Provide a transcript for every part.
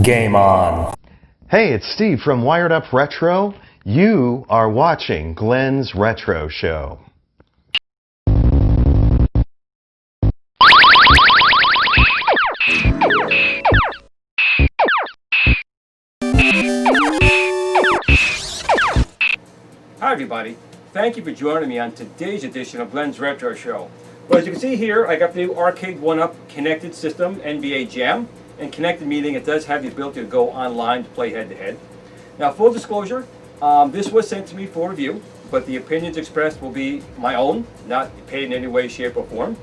Game on. Hey, it's Steve from Wired Up Retro. You are watching Glen's Retro Show. Hi everybody, thank you for joining me on today's edition of Glen's Retro Show. Well, as you can see here, I got the new Arcade1up connected system, NBA Jam, and connected meaning it does have the ability to go online to play head-to-head. Now, full disclosure, this was sent to me for review, but the opinions expressed will be my own, not paid in any way, shape, or form.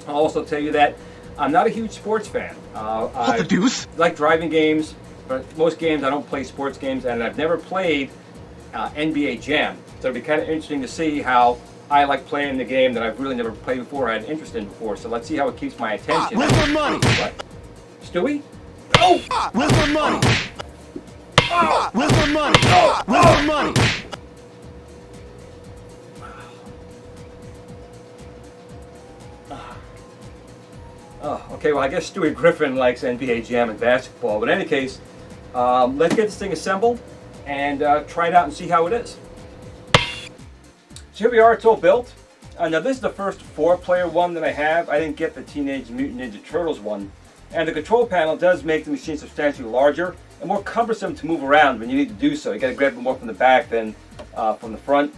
I'll also tell you that I'm not a huge sports fan. What the deuce? I like driving games, but most games I don't play sports games, and I've never played NBA Jam. So it'd be kind of interesting to see how I like playing the game that I've really never played before, I had an interest in before. So let's see how it keeps my attention. Where's the money? What? Stewie? Oh! Where's the money? Where's the money? Where's the money? Oh, okay, well I guess Stewie Griffin likes NBA Jam and basketball, but in any case, let's get this thing assembled and try it out and see how it is. So here we are, it's all built. Now this is the first 4-player one that I have. I didn't get the Teenage Mutant Ninja Turtles one. And the control panel does make the machine substantially larger and more cumbersome to move around when you need to do so. You got to grab it more from the back than from the front.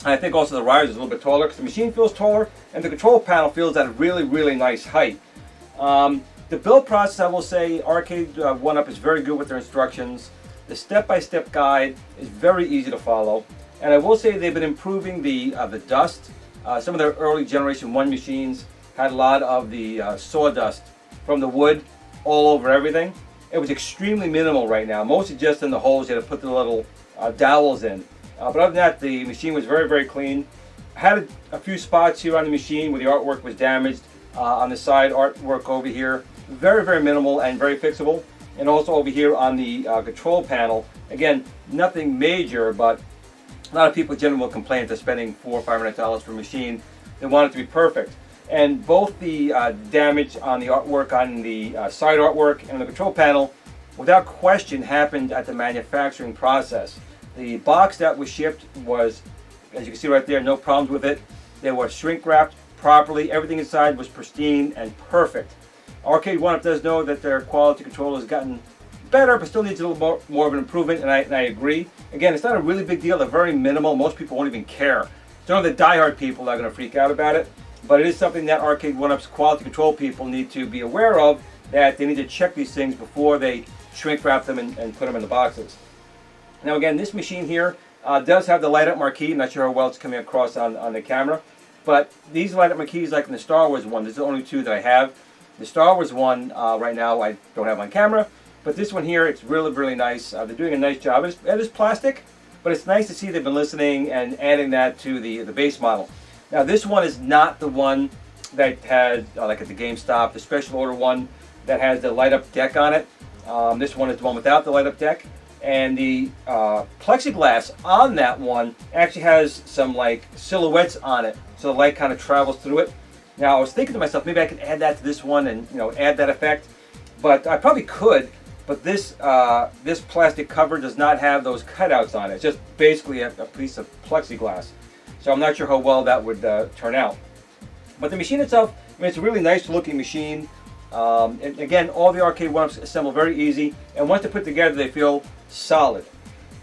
And I think also the rise is a little bit taller because the machine feels taller and the control panel feels at a really, really nice height. The build process, I will say, Arcade1up is very good with their instructions. The step-by-step guide is very easy to follow. And I will say they've been improving the dust. Some of their early Generation 1 machines had a lot of the sawdust from the wood all over everything. It was extremely minimal right now, mostly just in the holes you had to put the little dowels in. But other than that, the machine was very, very clean. I had a few spots here on the machine where the artwork was damaged. On the side artwork over here, very, very minimal and very fixable. And also over here on the control panel, again, nothing major, but a lot of people generally will complain if they're spending $400 or $500 for a machine. They want it to be perfect. And both the damage on the artwork, on the side artwork and the control panel, without question happened at the manufacturing process. The box that was shipped was, as you can see right there, no problems with it. They were shrink wrapped properly. Everything inside was pristine and perfect. Arcade1up does know that their quality control has gotten better, but still needs a little more of an improvement, and I agree. Again, it's not a really big deal. They're very minimal. Most people won't even care. It's only the diehard people that are going to freak out about it. But it is something that Arcade1up's quality control people need to be aware of, that they need to check these things before they shrink wrap them and put them in the boxes. Now again, this machine here does have the light up marquee. I'm not sure how well it's coming across on the camera. But these light up marquees, like in the Star Wars one, there's the only 2 that I have. The Star Wars one right now I don't have on camera. But this one here, it's really, really nice. They're doing a nice job. It is plastic, but it's nice to see they've been listening and adding that to the base model. Now this one is not the one that had, like at the GameStop, the special order one that has the light up deck on it. This one is the one without the light up deck. And the plexiglass on that one actually has some like silhouettes on it, so the light kind of travels through it. Now I was thinking to myself, maybe I could add that to this one and add that effect, but I probably could. But this this plastic cover does not have those cutouts on it. It's just basically a piece of plexiglass. So I'm not sure how well that would turn out. But the machine itself, I mean, it's a really nice looking machine. And again, all the Arcade1ups assemble very easy, and once they're put together, they feel solid.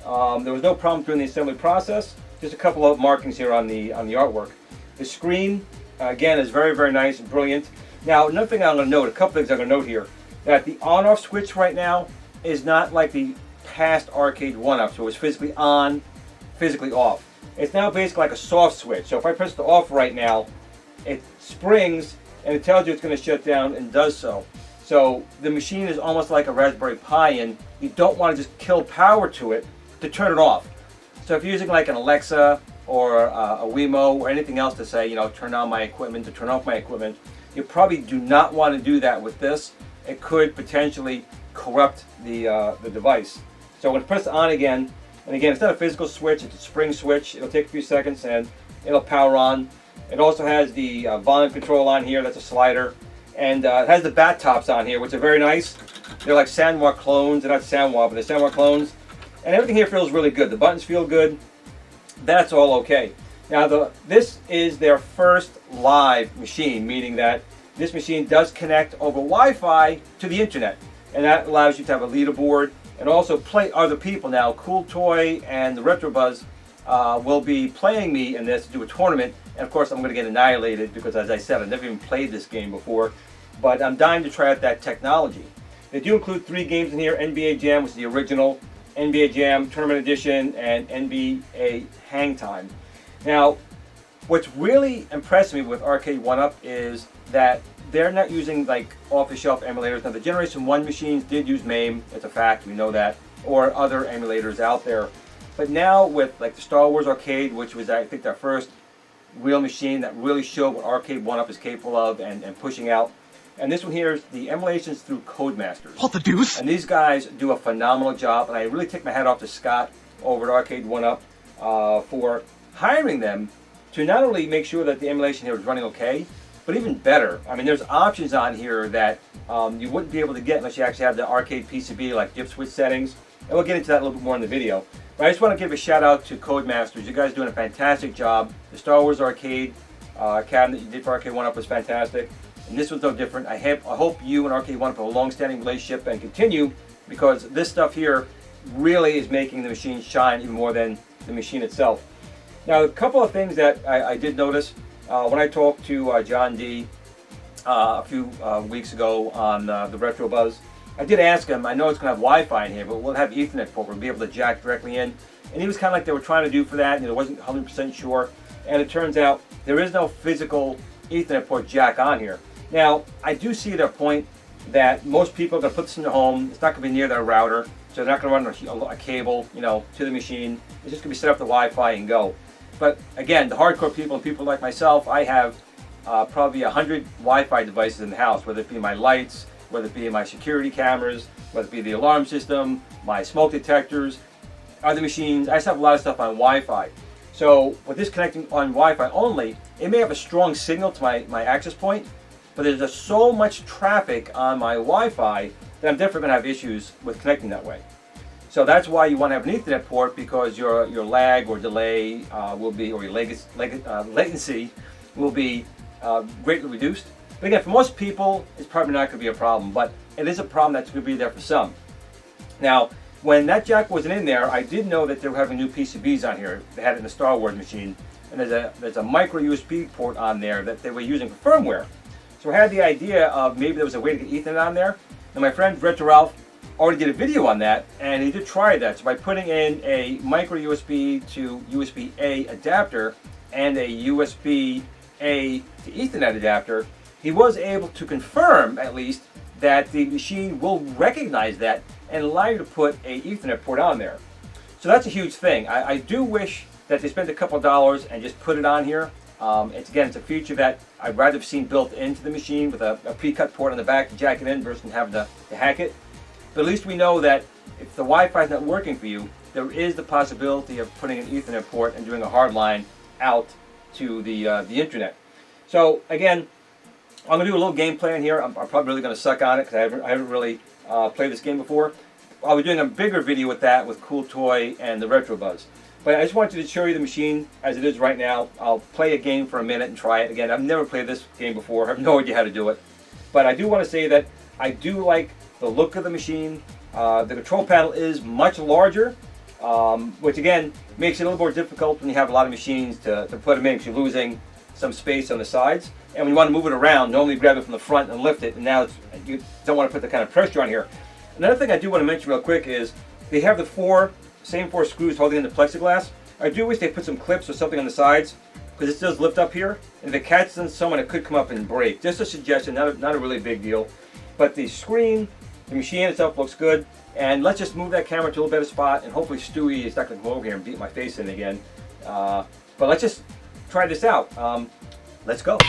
There was no problem during the assembly process. Just a couple of markings here on the artwork. The screen, again, is very, very nice and brilliant. Now, another thing I'm going to note, a couple things I'm going to note here, that the on-off switch right now is not like the past Arcade1up, so it's physically on, physically off. It's now basically like a soft switch. So if I press the off right now, it springs and it tells you it's going to shut down and does so. So the machine is almost like a Raspberry Pi, and you don't want to just kill power to it to turn it off. So if you're using like an Alexa or a Wemo or anything else to say, turn on my equipment, to turn off my equipment, you probably do not want to do that with this. It could potentially corrupt the device. So when it's pressed on again, and again, it's not a physical switch, it's a spring switch. It'll take a few seconds and it'll power on. It also has the volume control on here, that's a slider. And it has the bat tops on here, which are very nice. They're like Sanwa clones. They're not Sanwa, but they're Sanwa clones. And everything here feels really good. The buttons feel good. That's all okay. Now, this is their first live machine, meaning that this machine does connect over Wi-Fi to the internet. And that allows you to have a leaderboard and also play other people. Now, Cool Toy and the Retro Buzz will be playing me in this to do a tournament. And of course, I'm going to get annihilated because, as I said, I've never even played this game before. But I'm dying to try out that technology. They do include 3 games in here: NBA Jam, which is the original, NBA Jam Tournament Edition, and NBA Hang Time. Now, what's really impressed me with Arcade1up is that they're not using like off-the-shelf emulators. Now, the Generation 1 machines did use MAME, it's a fact, we know that, or other emulators out there. But now with like the Star Wars Arcade, which was I think their first real machine that really showed what Arcade1up is capable of and pushing out. And this one here is the emulations through Codemasters. What the deuce? And these guys do a phenomenal job, and I really take my hat off to Scott over at Arcade1up for hiring them to not only make sure that the emulation here is running okay, but even better. I mean, there's options on here that you wouldn't be able to get unless you actually have the arcade PCB, like dip switch settings. And we'll get into that a little bit more in the video. But I just want to give a shout out to Codemasters. You guys are doing a fantastic job. The Star Wars Arcade cabinet you did for Arcade1up was fantastic. And this was no different. I hope you and Arcade1up have a long-standing relationship and continue, because this stuff here really is making the machine shine even more than the machine itself. Now, a couple of things that I did notice when I talked to John D a few weeks ago on the Retro Buzz. I did ask him, I know it's going to have Wi-Fi in here, but we'll have Ethernet port. We'll be able to jack directly in. And he was kind of like they were trying to do for that, and he wasn't 100% sure. And it turns out there is no physical Ethernet port jack on here. Now, I do see their point that most people are going to put this in their home. It's not going to be near their router, so they're not going to run a cable, you know, to the machine. It's just going to be set up the Wi-Fi and go. But again, the hardcore people and people like myself, I have probably 100 Wi-Fi devices in the house, whether it be my lights, whether it be my security cameras, whether it be the alarm system, my smoke detectors, other machines. I just have a lot of stuff on Wi-Fi. So with this connecting on Wi-Fi only, it may have a strong signal to my access point, but there's just so much traffic on my Wi-Fi that I'm definitely going to have issues with connecting that way. So that's why you want to have an Ethernet port, because your lag or delay will be, or your latency will be greatly reduced. But again, for most people, it's probably not going to be a problem, but it is a problem that's going to be there for some. Now, when that jack wasn't in there, I did know that they were having new PCBs on here. They had it in the Star Wars machine, and there's a micro USB port on there that they were using for firmware. So I had the idea of maybe there was a way to get Ethernet on there. And my friend Retro Ralph already did a video on that, and he did try that. So by putting in a micro USB to USB-A adapter and a USB-A to Ethernet adapter, he was able to confirm, at least, that the machine will recognize that and allow you to put a Ethernet port on there. So that's a huge thing. I do wish that they spent a couple dollars and just put it on here. It's a feature that I'd rather have seen built into the machine with a pre-cut port on the back to jack it in versus having to hack it. But at least we know that if the Wi-Fi is not working for you, there is the possibility of putting an Ethernet port and doing a hard line out to the internet. So again, I'm going to do a little gameplay in here. I'm probably really going to suck on it because I haven't really played this game before. I'll be doing a bigger video with that with Cool Toy and the Retro Buzz. But I just wanted to show you the machine as it is right now. I'll play a game for a minute and try it. Again, I've never played this game before. I have no idea how to do it. But I do want to say that I do like the look of the machine. The control panel is much larger, which again makes it a little more difficult when you have a lot of machines to put them in, because you're losing some space on the sides. And when you want to move it around, normally grab it from the front and lift it, and now you don't want to put the kind of pressure on here. Another thing I do want to mention real quick is they have the same four screws holding in the plexiglass. I do wish they put some clips or something on the sides, because this does lift up here, and if it catches on someone, it could come up and break. Just a suggestion, not a really big deal. But the screen, the machine itself looks good, and let's just move that camera to a little better spot, and hopefully Stewie is not going to come over here and beat my face in again. But let's just try this out. Let's go.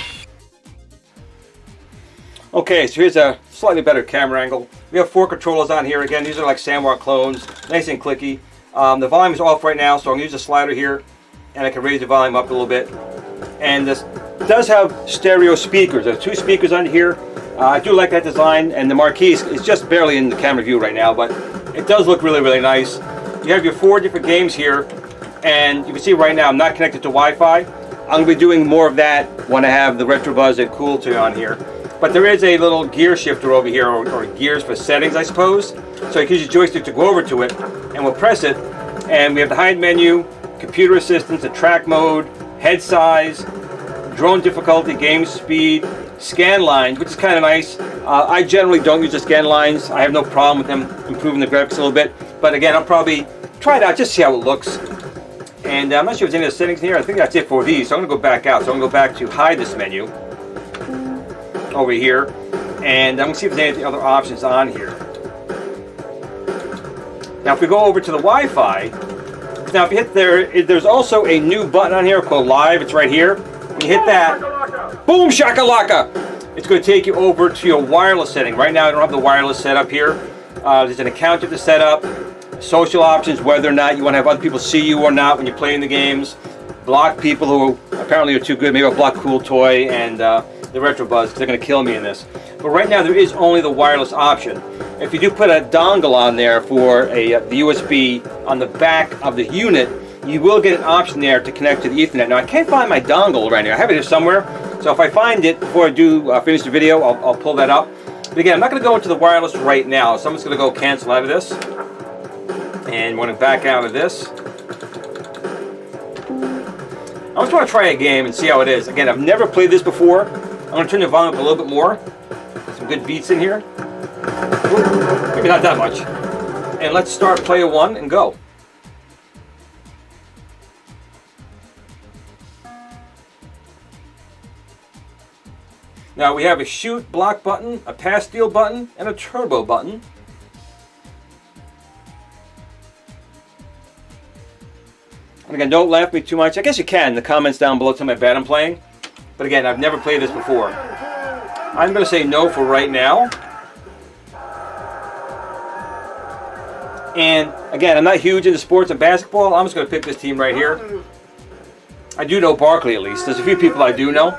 Okay, so here's a slightly better camera angle. We have 4 controllers on here. Again, these are like Samwar clones, nice and clicky. The volume is off right now, so I'm going to use the slider here, and I can raise the volume up a little bit. And this does have stereo speakers. There's 2 speakers on here. I do like that design, and the marquee is just barely in the camera view right now, but it does look really, really nice. You have your 4 different games here, and you can see right now I'm not connected to Wi-Fi. I'm going to be doing more of that when I have the Retro Buzz and Cool on here. But there is a little gear shifter over here, or gears for settings, I suppose. So you can use your joystick to go over to it, and we'll press it, and we have the hide menu, computer assistance, the track mode, head size, drone difficulty, game speed, scan lines, which is kind of nice. I generally don't use the scan lines. I have no problem with them improving the graphics a little bit. But again, I'll probably try it out, just see how it looks. And I'm not sure if there's any other settings in here. I think that's it for these. So I'm going to go back out. So I'm going to go back to hide this menu over here. And I'm going to see if there's any other options on here. Now if we go over to the Wi-Fi, now if you hit there, there's also a new button on here called Live. It's right here. When you hit that, boom shakalaka! It's going to take you over to your wireless setting. Right now I don't have the wireless set up here. There's an account you have to set up, social options, whether or not you want to have other people see you or not when you're playing the games, block people who apparently are too good. Maybe I'll block Cool Toy and the Retro Buzz because they're going to kill me in this. But right now there is only the wireless option. If you do put a dongle on there for the USB on the back of the unit, you will get an option there to connect to the Ethernet. Now I can't find my dongle right now. I have it here somewhere. So if I find it before I do finish the video, I'll pull that up. But again, I'm not going to go into the wireless right now. So I'm just going to go cancel out of this. And we're going to back out of this. I just want to try a game and see how it is. Again, I've never played this before. I'm going to turn the volume up a little bit more. Some good beats in here. Ooh, maybe not that much. And let's start player 1 and go. Now we have a shoot block button, a pass steal button, and a turbo button. And again, don't laugh at me too much. I guess you can in the comments down below, tell me how bad I'm playing. But again, I've never played this before. I'm going to say no for right now. And again, I'm not huge into sports and basketball. I'm just going to pick this team right here. I do know Barkley at least. There's a few people I do know.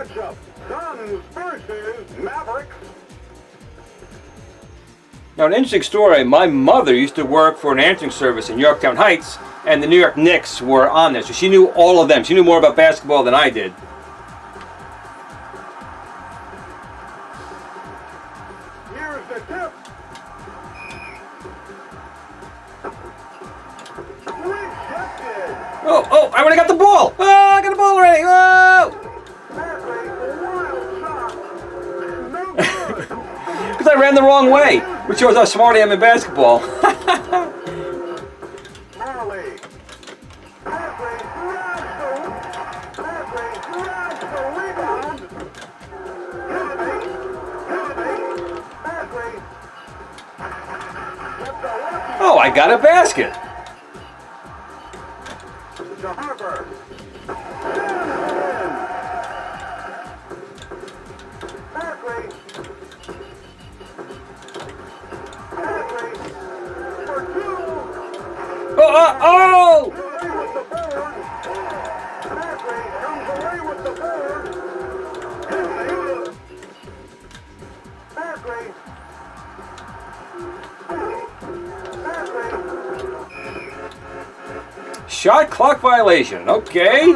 Now, an interesting story. My mother used to work for an answering service in Yorktown Heights, and the New York Knicks were on there. So she knew all of them. She knew more about basketball than I did. Here's the tip. Oh, I already got the ball. Oh, I got the ball already. Oh! Because I ran the wrong way, which shows how smart I am in basketball. Oh, I got a basket. Oh! Shot clock violation. Okay.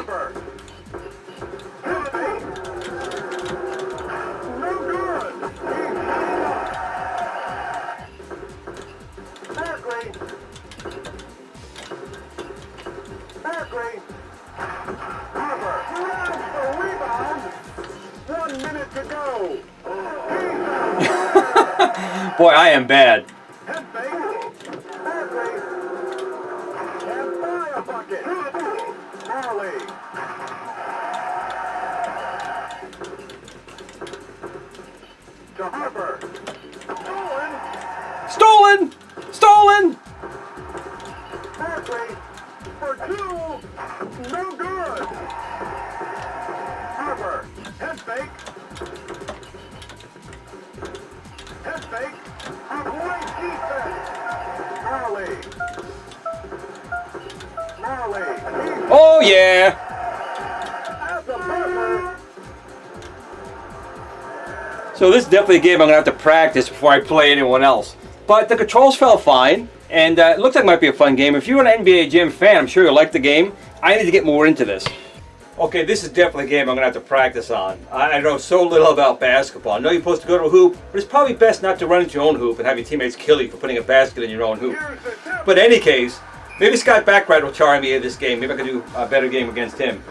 Boy, I am bad. Stolen! Stolen! For 2, no good. Harper, head fake. Head fake. A great defense. Marley. Oh yeah! As a buzzer. So this is definitely a game I'm going to have to practice before I play anyone else. But the controls felt fine, and it looks like it might be a fun game. If you're an NBA Jam fan, I'm sure you'll like the game. I need to get more into this. Okay, this is definitely a game I'm going to have to practice on. I know so little about basketball. I know you're supposed to go to a hoop, but it's probably best not to run into your own hoop and have your teammates kill you for putting a basket in your own hoop. But in any case, maybe Scott Backride will charm me in this game. Maybe I can do a better game against him.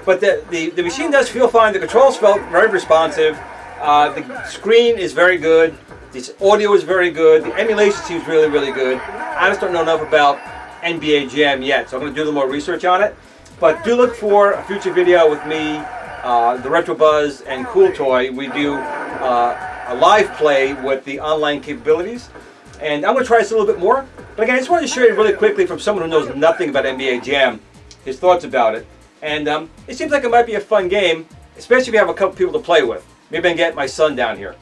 But the machine does feel fine. The controls felt very responsive. The screen is very good. The audio is very good. The emulation seems really, really good. I just don't know enough about NBA Jam yet, so I'm going to do a little more research on it. But do look for a future video with me, the Retro Buzz, and Cool Toy. We do a live play with the online capabilities. And I'm going to try this a little bit more. But again, I just wanted to show you really quickly from someone who knows nothing about NBA Jam, his thoughts about it. And it seems like it might be a fun game, especially if you have a couple people to play with. Maybe I can get my son down here.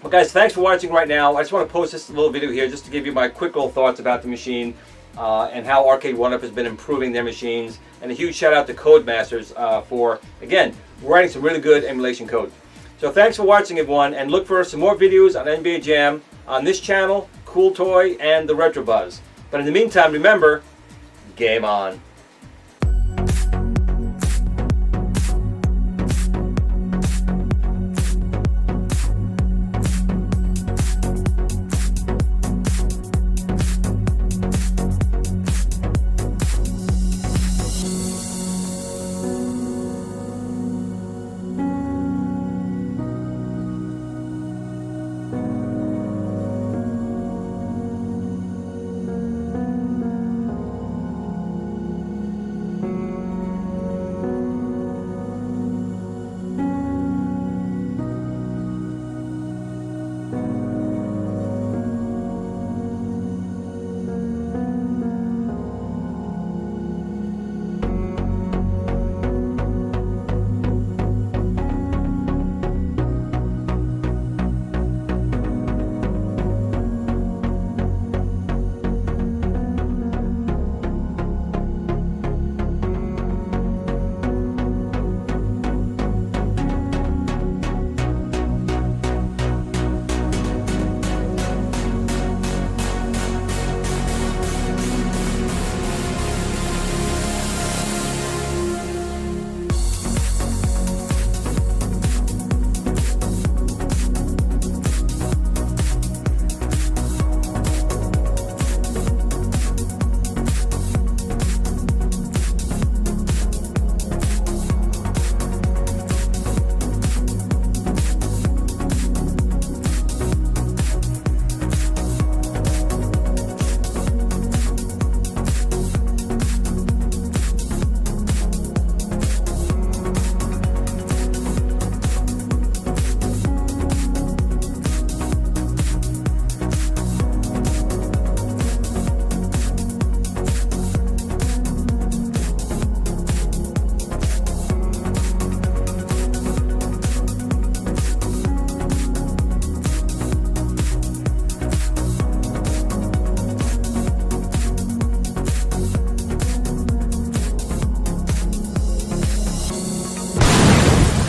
Well guys, thanks for watching right now. I just want to post this little video here just to give you my quick little thoughts about the machine and how Arcade1up has been improving their machines. And a huge shout out to Codemasters for, again, writing some really good emulation code. So thanks for watching everyone, and look for some more videos on NBA Jam on this channel, Cool Toy, and the Retro Buzz. But in the meantime, remember, game on.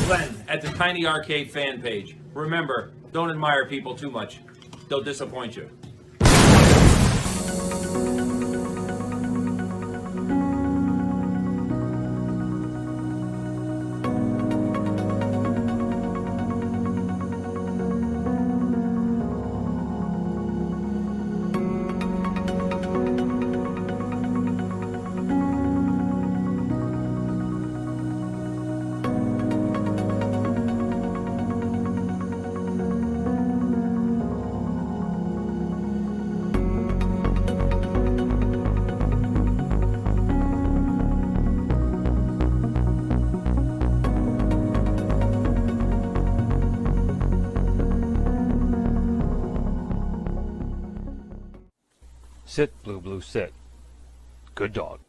Glen at the Tiny Arcade fan page. Remember, don't admire people too much. They'll disappoint you. Sit, Blue Blue, sit. Good dog.